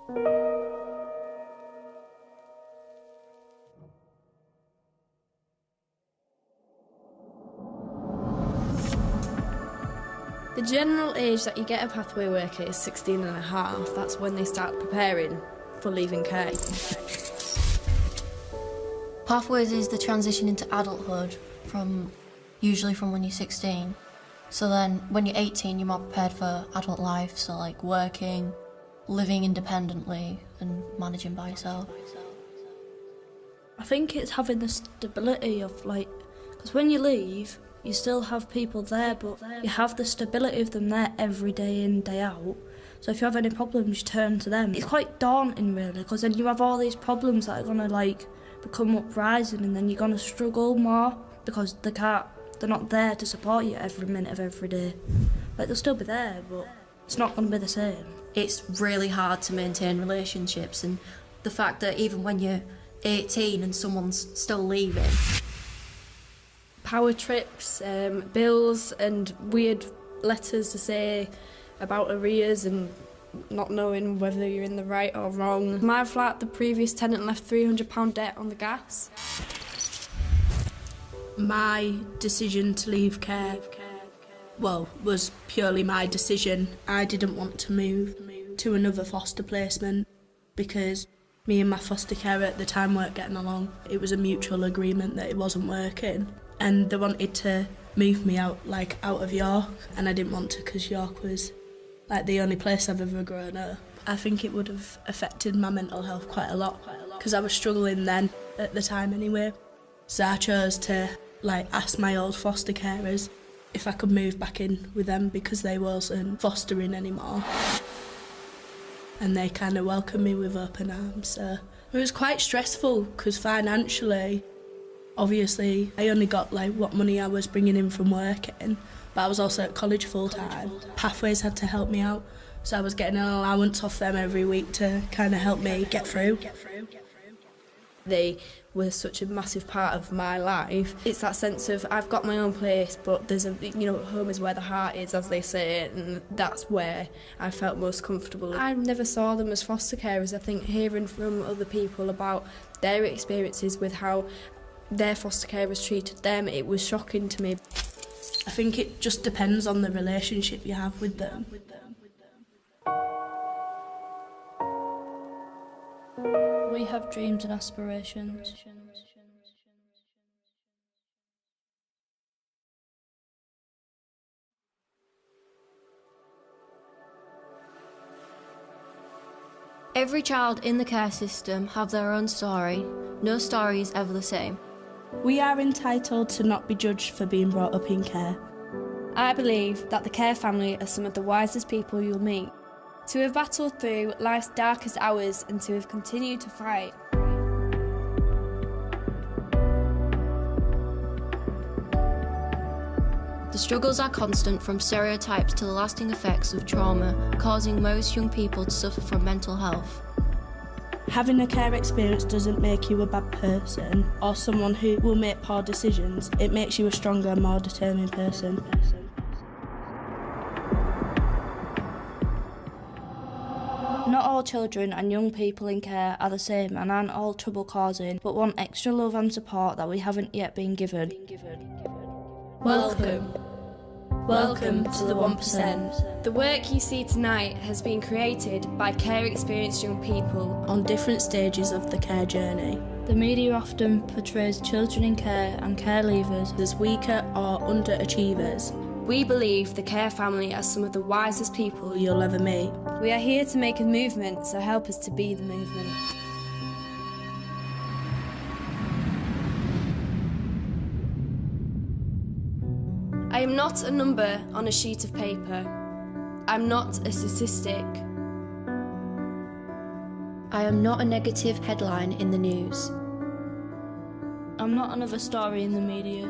The general age that you get a pathway worker is 16 and a half. That's when they start preparing for leaving care. Pathways is the transition into adulthood usually from when you're 16. So then when you're 18, you're more prepared for adult life, so like working, living independently and managing by yourself. I think it's having the stability of because when you leave, you still have people there, but you have the stability of them there every day in, day out. So if you have any problems, you turn to them. It's quite daunting, really, because then you have all these problems that are going to become uprising, and then you're going to struggle more because they're not there to support you every minute of every day. They'll still be there, but it's not going to be the same. It's really hard to maintain relationships, and the fact that even when you're 18 and someone's still leaving. Power trips, bills and weird letters to say about arrears and not knowing whether you're in the right or wrong. My flat, the previous tenant left £300 debt on the gas. My decision to leave care, was purely my decision. I didn't want to move to another foster placement because me and my foster carer at the time weren't getting along. It was a mutual agreement that it wasn't working. And they wanted to move me out of York, and I didn't want to because York was the only place I've ever grown up. I think it would have affected my mental health quite a lot because I was struggling then at the time anyway. So I chose to ask my old foster carers if I could move back in with them because they wasn't fostering anymore. And they kind of welcomed me with open arms. So it was quite stressful because financially, obviously, I only got what money I was bringing in from working, but I was also at college full time. Pathways had to help me out, so I was getting an allowance off them every week to kind of help me get through. They were such a massive part of my life. It's that sense of I've got my own place, but there's home is where the heart is, as they say, and that's where I felt most comfortable. I never saw them as foster carers. I think hearing from other people about their experiences with how their foster carers treated them, it was shocking to me. I think it just depends on the relationship you have with them. We have dreams and aspirations. Every child in the care system have their own story. No story is ever the same. We are entitled to not be judged for being brought up in care. I believe that the care family are some of the wisest people you'll meet, to have battled through life's darkest hours and to have continued to fight. The struggles are constant, from stereotypes to the lasting effects of trauma, causing most young people to suffer from mental health. Having a care experience doesn't make you a bad person or someone who will make poor decisions. It makes you a stronger, more determined person. Not all children and young people in care are the same and aren't all trouble causing, but want extra love and support that we haven't yet been given. Welcome. Welcome to the 1%. The work you see tonight has been created by care-experienced young people On different stages of the care journey. The media often portrays children in care and care leavers As weaker or underachievers We believe the care family are some of the wisest people you'll ever meet. We are here to make a movement, so help us to be the movement. I am not a number on a sheet of paper. I'm not a statistic. I am not a negative headline in the news. I'm not another story in the media.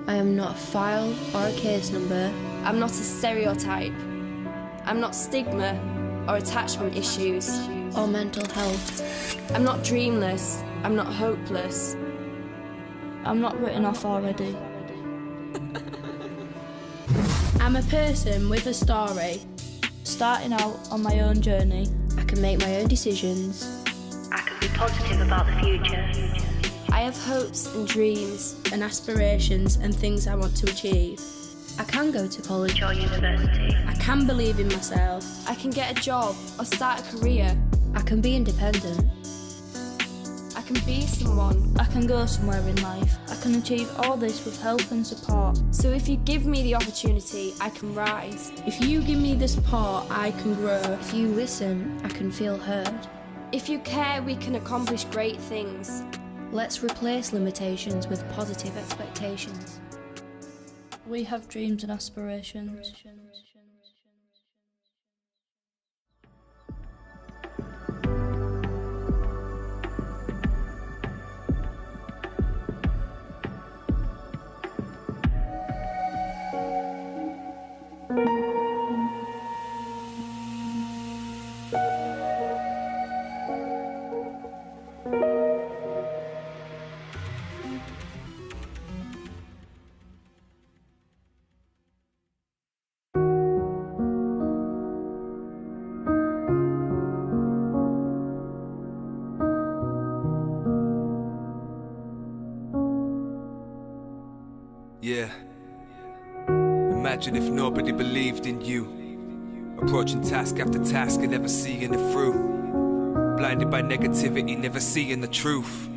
I am not a file or a case number. I'm not a stereotype. I'm not stigma or attachment issues. Or mental health. I'm not dreamless. I'm not hopeless. I'm not written off already. I'm a person with a story. Starting out on my own journey. I can make my own decisions. I can be positive about the future. I have hopes and dreams. And aspirations and things I want to achieve. I can go to college Or university. I can believe in myself. I can get a job or start a career. I can be independent. I can be someone. I can go somewhere in life. I can achieve all this with help and support. So if you give me the opportunity, I can rise. If you give me the support, I can grow. If you listen, I can feel heard. If you care, we can accomplish great things. Let's replace limitations with positive expectations. We have dreams and aspirations. Yeah. Imagine if nobody believed in you. Approaching task after task and never seeing it through. Blinded by negativity, never seeing the truth.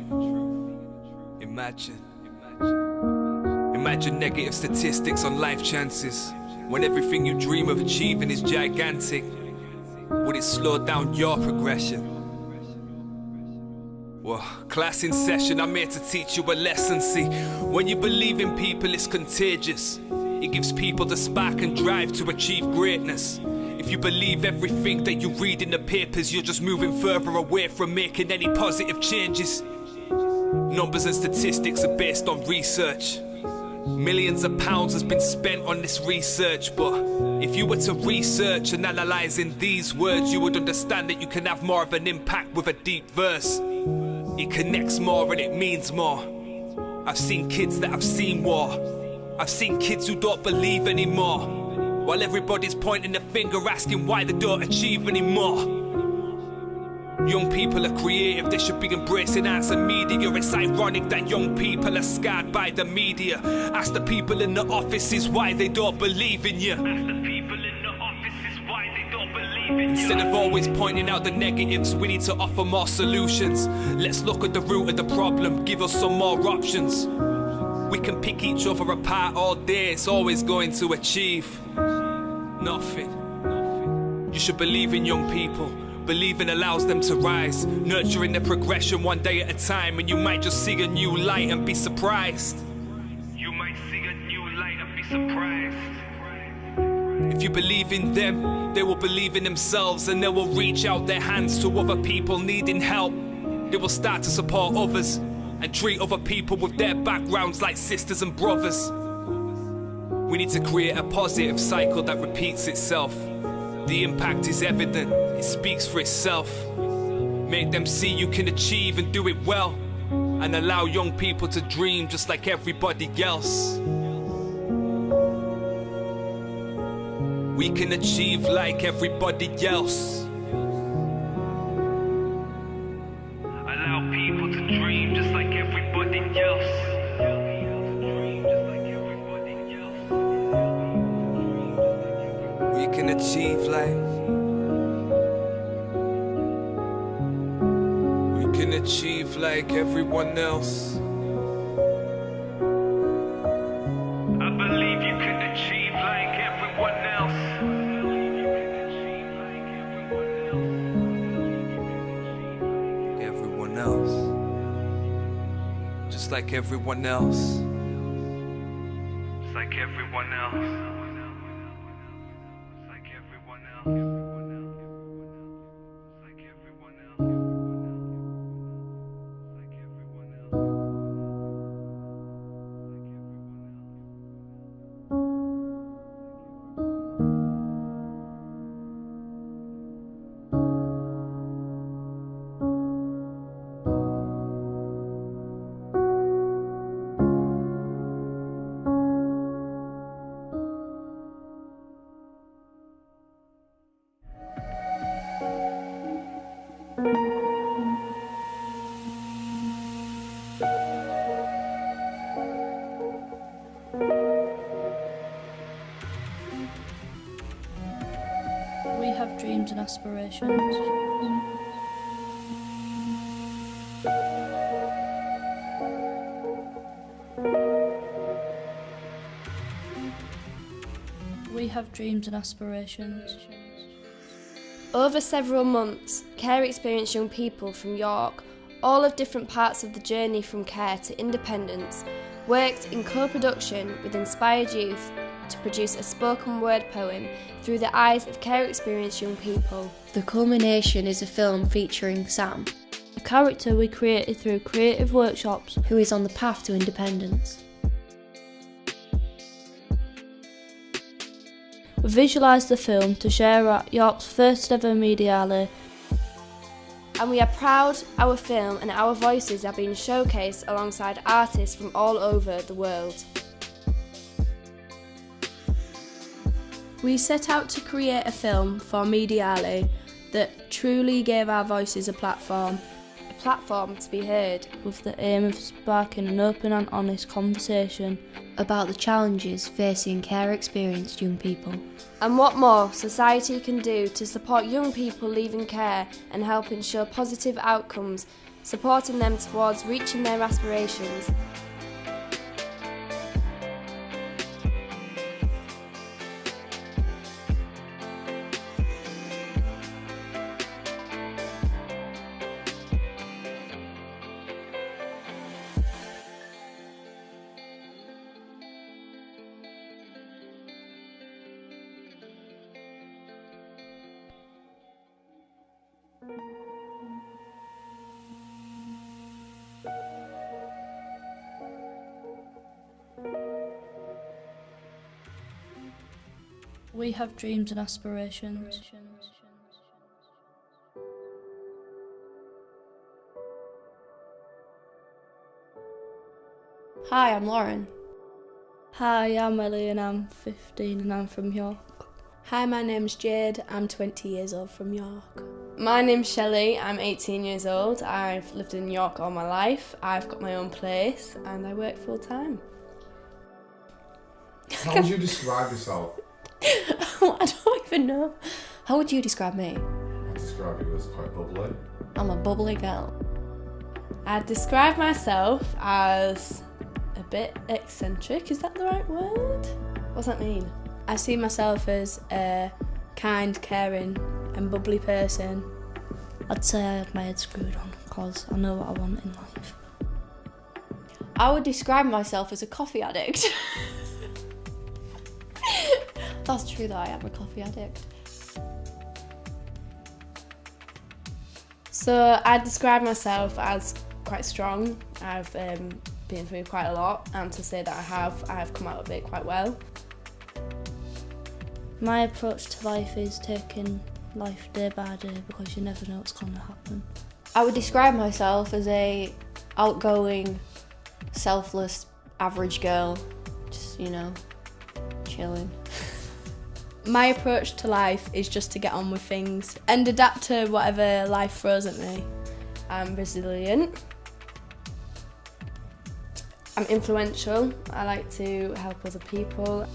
Imagine negative statistics on life chances. When everything you dream of achieving is gigantic. Would it slow down your progression? Well, class in session, I'm here to teach you a lesson. See, when you believe in people, it's contagious. It gives people the spark and drive to achieve greatness. If you believe everything that you read in the papers, you're just moving further away from making any positive changes. Numbers and statistics are based on research. Millions of pounds has been spent on this research, but if you were to research and analyze in these words, you would understand that you can have more of an impact with a deep verse. It connects more and it means more. I've seen kids that have seen war. I've seen kids who don't believe anymore, while everybody's pointing the finger asking why they don't achieve anymore. Young people are creative, they should be embracing arts and media. It's ironic that young people are scarred by the media. Ask the people in the offices why they don't believe in you. Instead of always pointing out the negatives, we need to offer more solutions. Let's look at the root of the problem, give us some more options. We can pick each other apart all day, it's always going to achieve nothing. You should believe in young people. Believing allows them to rise, nurturing their progression one day at a time, and you might just see a new light and be surprised. If you believe in them, they will believe in themselves, and they will reach out their hands to other people needing help. They will start to support others and treat other people with their backgrounds like sisters and brothers. We need to create a positive cycle that repeats itself. The impact is evident, it speaks for itself. Make them see you can achieve and do it well, and allow young people to dream just like everybody else. We can achieve like everybody else. Allow people to dream just like everybody else. We can achieve like. We can achieve like everyone else. I believe you can achieve like everyone else. Everyone else. Just like everyone else. Just like everyone else. We have dreams and aspirations. We have dreams and aspirations. Over several months, Care experienced young people from York, all of different parts of the journey from care to independence, worked in co-production with inspired youth to produce a spoken word poem through the eyes of Care experienced young people. The Culmination is a film featuring Sam, A character we created through creative workshops. who is on the path to independence. We visualised the film to share at York's first ever mediale. And we are proud our film and our voices are being showcased alongside artists from all over the world. We set out to create a film for Mediale that truly gave our voices a platform. A platform to be heard. With the aim of sparking an open and honest conversation About the challenges facing care experienced young people. And what more society can do to support young people leaving care and help ensure positive outcomes, supporting them towards reaching their aspirations. We have dreams and aspirations. Hi, I'm Lauren. Hi, I'm Ellie and I'm 15 and I'm from York. Hi, my name's Jade. I'm 20 years old from York. My name's Shelley, I'm 18 years old. I've lived in York all my life. I've got my own place and I work full time. How would you describe yourself? I don't even know. How would you describe me? I'd describe you as quite bubbly. I'm a bubbly girl. I'd describe myself as a bit eccentric. Is that the right word? What does that mean? I see myself as a kind, caring and bubbly person. I'd say I had my head screwed on because I know what I want in life. I would describe myself as a coffee addict. That's true though, I am a coffee addict. So I'd describe myself as quite strong. I've been through quite a lot, and to say that I have come out of it quite well. My approach to life is taking life day by day because you never know what's going to happen. I would describe myself as a outgoing, selfless, average girl. Just, chilling. My approach to life is just to get on with things and adapt to whatever life throws at me. I'm resilient. I'm influential. I like to help other people.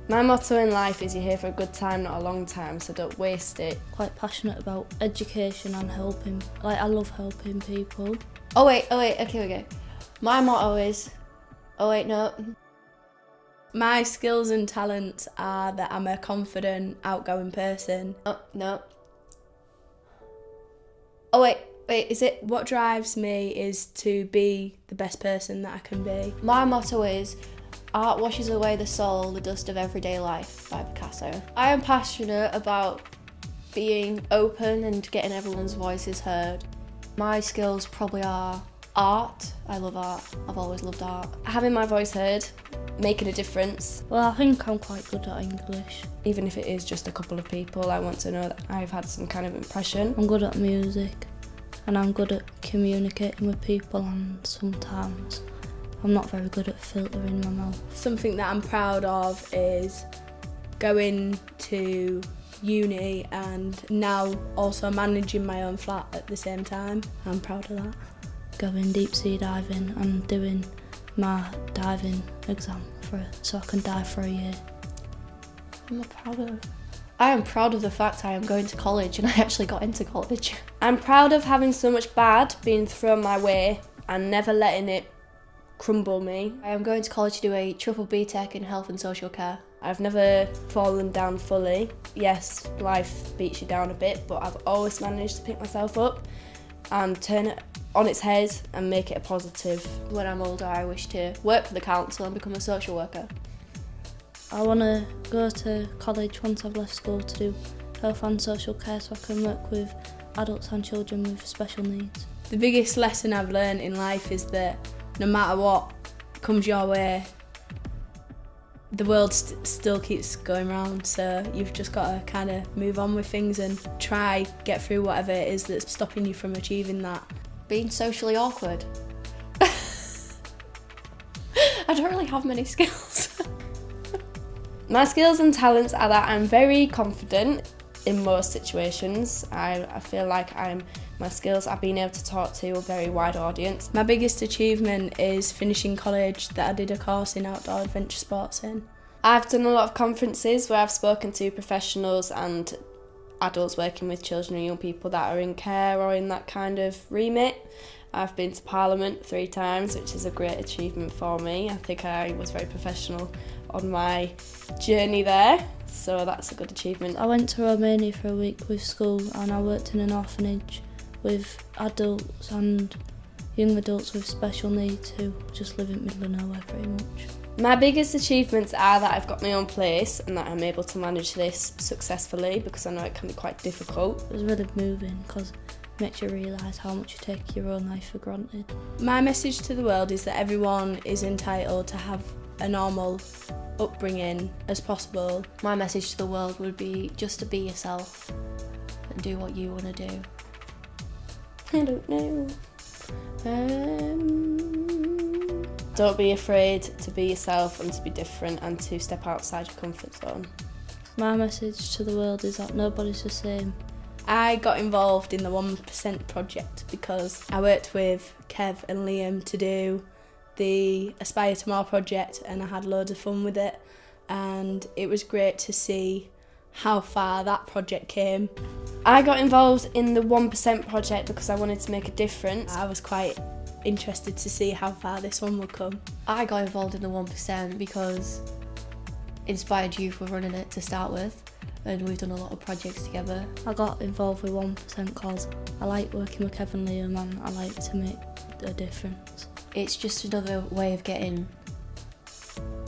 My motto in life is you're here for a good time, not a long time, so don't waste it. Quite passionate about education and helping. I love helping people. Oh wait, okay. My motto is, My skills and talents are that I'm a confident, outgoing person. No. Oh wait, is it? What drives me is to be the best person that I can be. My motto is, art washes away the soul, the dust of everyday life, by Picasso. I am passionate about being open and getting everyone's voices heard. My skills probably are art. I love art. I've always loved art. Having my voice heard, making a difference. Well, I think I'm quite good at English. Even if it is just a couple of people, I want to know that I've had some kind of impression. I'm good at music and I'm good at communicating with people, and sometimes I'm not very good at filtering my mouth. Something that I'm proud of is going to uni and now also managing my own flat at the same time. I'm proud of that. Going deep sea diving and doing my diving exam so I can dive for a year. I'm not proud of. I am proud of the fact I am going to college and I actually got into college. I'm proud of having so much bad being thrown my way and never letting it crumble me. I am going to college to do a triple BTEC in health and social care. I've never fallen down fully. Yes, life beats you down a bit, but I've always managed to pick myself up and turn it on its head and make it a positive. When I'm older, I wish to work for the council and become a social worker. I want to go to college once I've left school to do health and social care so I can work with adults and children with special needs. The biggest lesson I've learned in life is that no matter what comes your way, the world still keeps going round, so you've just got to kind of move on with things and try get through whatever it is that's stopping you from achieving that. Being socially awkward. I don't really have many skills. My skills and talents are that I'm very confident in most situations. I feel like my skills are being able to talk to a very wide audience. My biggest achievement is finishing college that I did a course in outdoor adventure sports in. I've done a lot of conferences where I've spoken to professionals and adults working with children and young people that are in care or in that kind of remit. I've been to Parliament 3 times, which is a great achievement for me. I think I was very professional on my journey there, so that's a good achievement. I went to Romania for a week with school and I worked in an orphanage with adults and young adults with special needs who just live in the middle of nowhere pretty much. My biggest achievements are that I've got my own place and that I'm able to manage this successfully, because I know it can be quite difficult. It was really moving because it makes you realise how much you take your own life for granted. My message to the world is that everyone is entitled to have a normal upbringing as possible. My message to the world would be just to be yourself and do what you want to do. I don't know. Don't be afraid to be yourself and to be different and to step outside your comfort zone. My message to the world is that nobody's the same. I got involved in the 1% project because I worked with Kev and Liam to do the Aspire to More project, and I had loads of fun with it, and it was great to see how far that project came. I got involved in the 1% project because I wanted to make a difference. I was quite interested to see how far this one would come. I got involved in the 1% because Inspired Youth were running it to start with, and we've done a lot of projects together. I got involved with 1% because I like working with Kevin Liam and I like to make a difference. It's just another way of getting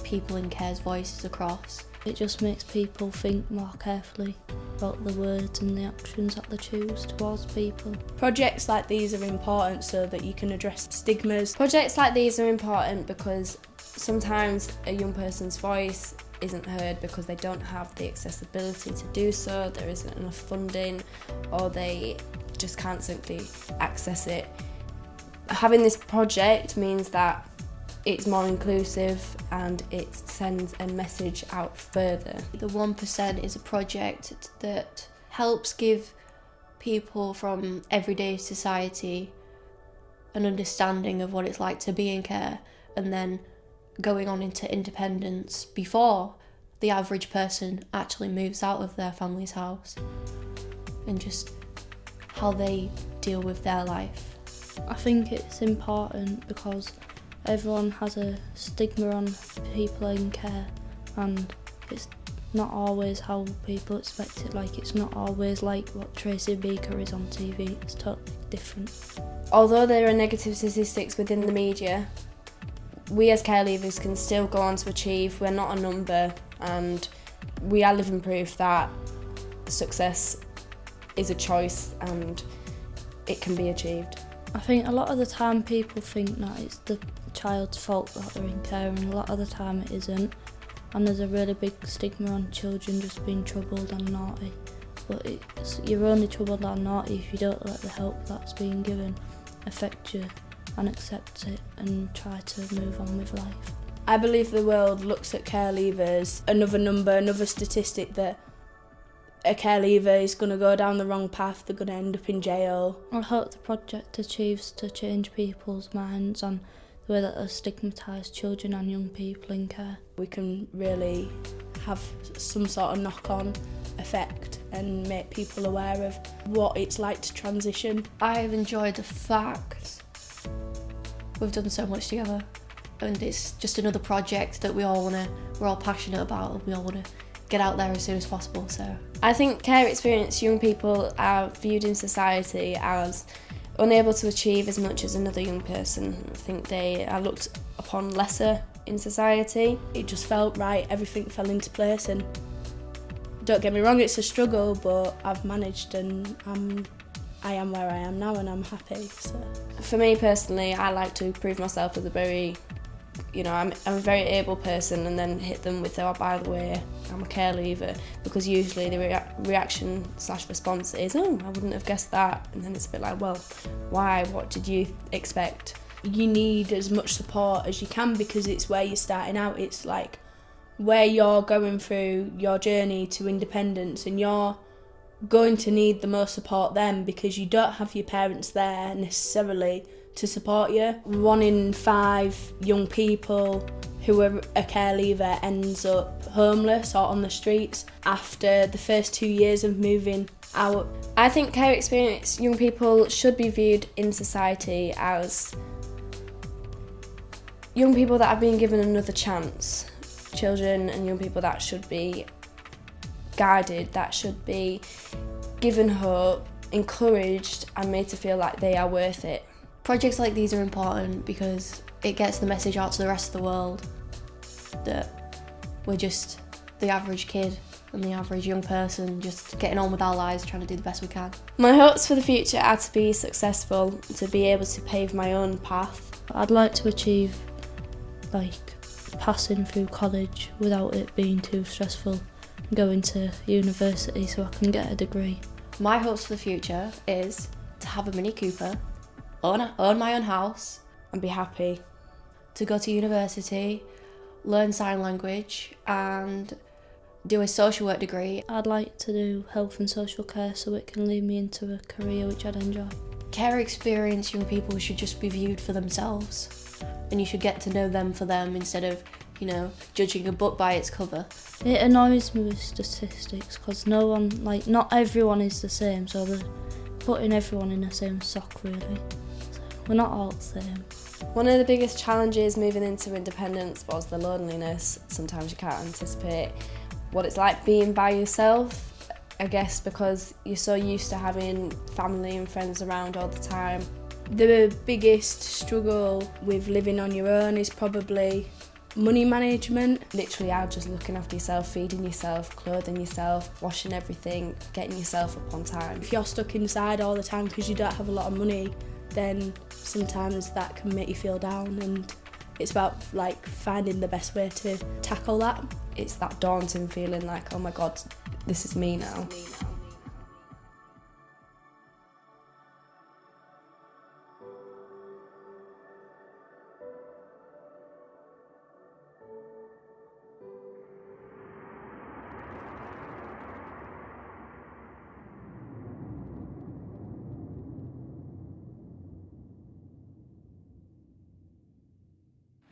people in care's voices across. It just makes people think more carefully about the words and the actions that they choose towards people. Projects like these are important so that you can address stigmas. Projects like these are important because sometimes a young person's voice isn't heard because they don't have the accessibility to do so, there isn't enough funding, or they just can't simply access it. Having this project means that it's more inclusive and it sends a message out further. The 1% is a project that helps give people from everyday society an understanding of what it's like to be in care, and then going on into independence before the average person actually moves out of their family's house, and just how they deal with their life. I think it's important because everyone has a stigma on people in care, and it's not always how people expect it. Like, it's not always like what Tracy Beaker is on TV. It's totally different. Although there are negative statistics within the media, we as care leavers can still go on to achieve. We're not a number, and we are living proof that success is a choice and it can be achieved. I think a lot of the time people think that it's the child's fault that they're in care, and a lot of the time it isn't. And there's a really big stigma on children just being troubled and naughty. But you're only troubled and naughty if you don't let the help that's being given affect you and accept it and try to move on with life. I believe the world looks at care leavers, another number, another statistic that a care leaver is going to go down the wrong path, they're going to end up in jail. I hope the project achieves to change people's minds and the way that they stigmatise children and young people in care. We can really have some sort of knock-on effect and make people aware of what it's like to transition. I've enjoyed the fact we've done so much together, and it's just another project that we're all passionate about, and we all want to get out there as soon as possible. So I think care experience young people are viewed in society as unable to achieve as much as another young person. I think they are looked upon lesser in society. It just felt right, everything fell into place, and don't get me wrong, it's a struggle, but I've managed, and I am where I am now, and I'm happy. So for me personally, I like to prove myself as a very, I'm a very able person, and then hit them with, oh, by the way, I'm a care leaver, because usually the reaction/response is, oh, I wouldn't have guessed that, and then it's a bit like, well, why? What did you expect? You need as much support as you can, because it's where you're starting out. It's like where you're going through your journey to independence, and you're going to need the most support then, because you don't have your parents there necessarily to support you. 1 in 5 young people who are a care leaver ends up homeless or on the streets after the first 2 years of moving out. I think care experience young people should be viewed in society as young people that have been given another chance. Children and young people that should be guided, that should be given hope, encouraged, and made to feel like they are worth it. projects like these are important because it gets the message out to the rest of the world that we're just the average kid and the average young person just getting on with our lives, trying to do the best we can. My hopes for the future are to be successful, to be able to pave my own path. I'd like to achieve passing through college without it being too stressful, and going to university so I can get a degree. My hopes for the future is to have a Mini Cooper, own my own house, And be happy. to go to university, learn sign language and do a social work degree. I'd like to do health and social care so it can lead me into a career which I'd enjoy. Care experience young people should just be viewed for themselves, and you should get to know them for them instead of, judging a book by its cover. It annoys me with statistics because not everyone is the same, so they're putting everyone in the same sock really. So we're not all the same. One of the biggest challenges moving into independence was the loneliness. Sometimes you can't anticipate what it's like being by yourself, I guess because you're so used to having family and friends around all the time. The biggest struggle with living on your own is probably money management. Literally, just looking after yourself, feeding yourself, clothing yourself, washing everything, getting yourself up on time. If you're stuck inside all the time because you don't have a lot of money, then sometimes that can make you feel down, and it's about finding the best way to tackle that. It's that daunting feeling like, oh my God, this is me now.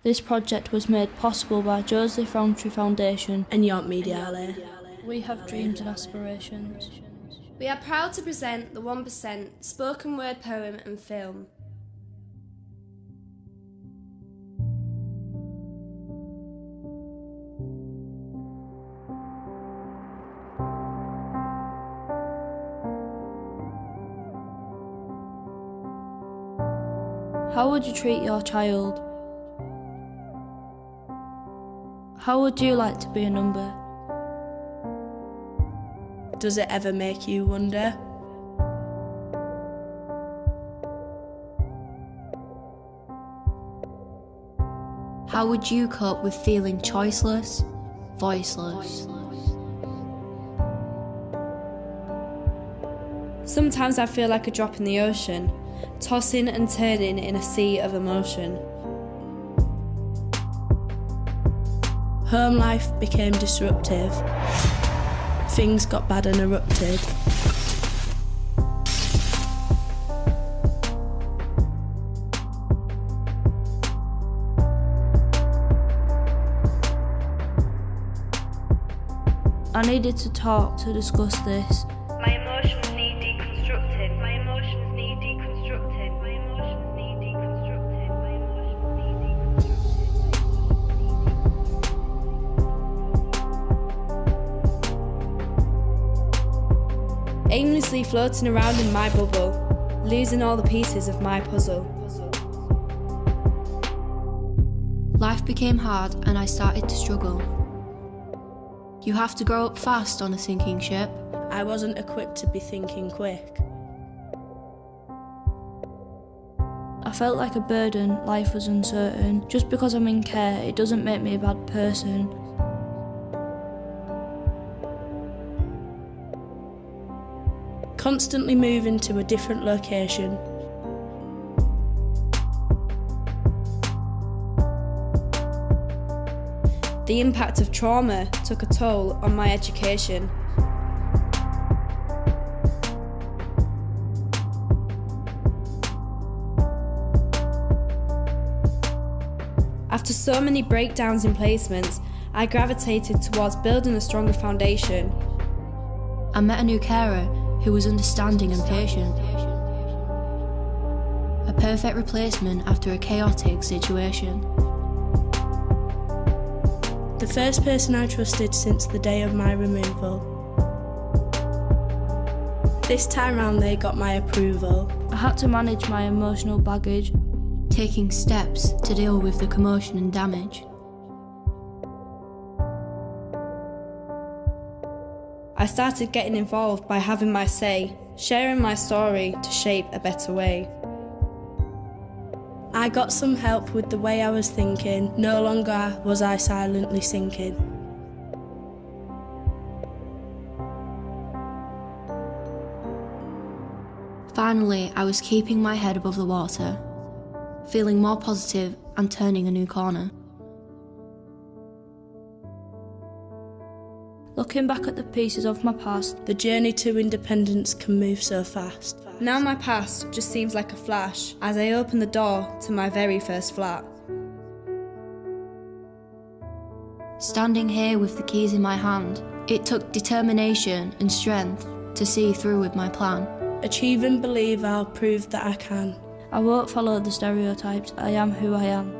This project was made possible by Joseph Rowntree Foundation. And York Media LA. We have dreams and aspirations. We are proud to present the 1% spoken word poem and film. How would you treat your child? How would you like to be a number? Does it ever make you wonder? How would you cope with feeling choiceless, voiceless? Sometimes I feel like a drop in the ocean, tossing and turning in a sea of emotion. Home life became disruptive. Things got bad and erupted. I needed to talk to discuss this. My emotions need deconstructing. My emotions need deconstructing. My emotions need deconstructing. My emotions need deconstructing. Aimlessly floating around in my bubble, losing all the pieces of my puzzle. Life became hard and I started to struggle. You have to grow up fast on a sinking ship. I wasn't equipped to be thinking quick. I felt like a burden, life was uncertain. Just because I'm in care, it doesn't make me a bad person. Constantly moving to a different location. The impact of trauma took a toll on my education. After so many breakdowns in placements, I gravitated towards building a stronger foundation. I met a new carer who was understanding and patient. A perfect replacement after a chaotic situation. The first person I trusted since the day of my removal. This time round they got my approval. I had to manage my emotional baggage. Taking steps to deal with the commotion and damage. I started getting involved by having my say, sharing my story to shape a better way. I got some help with the way I was thinking, no longer was I silently sinking. Finally, I was keeping my head above the water, feeling more positive and turning a new corner. Looking back at the pieces of my past, The journey to independence can move so fast. Now my past just seems like a flash as I open the door to my very first flat. Standing here with the keys in my hand, it took determination and strength to see through with my plan. Achieve and believe I'll prove that I can. I won't follow the stereotypes, I am who I am.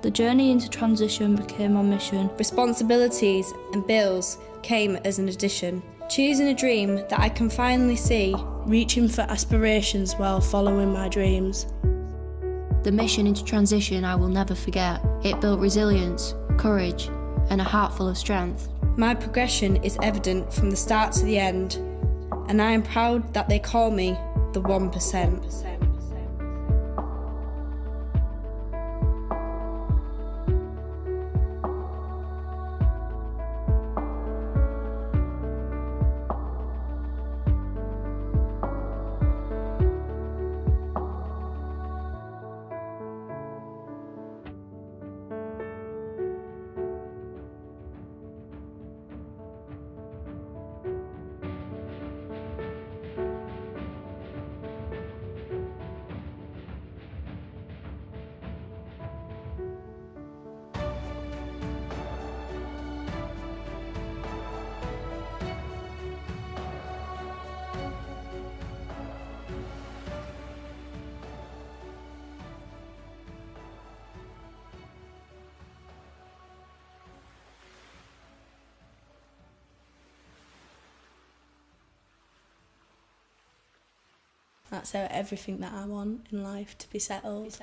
The journey into transition became my mission. Responsibilities and bills came as an addition. Choosing a dream that I can finally see. Reaching for aspirations while following my dreams. The mission into transition I will never forget. It built resilience, courage, and a heart full of strength. My progression is evident from the start to the end, and I am proud that they call me the 1%. That's everything that I want in life, to be settled.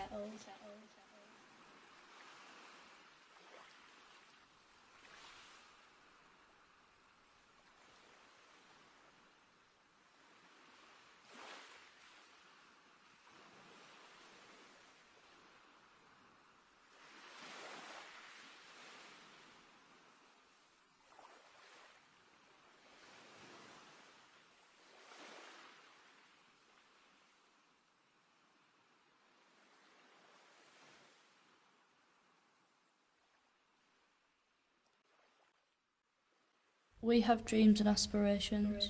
we have dreams and aspirations.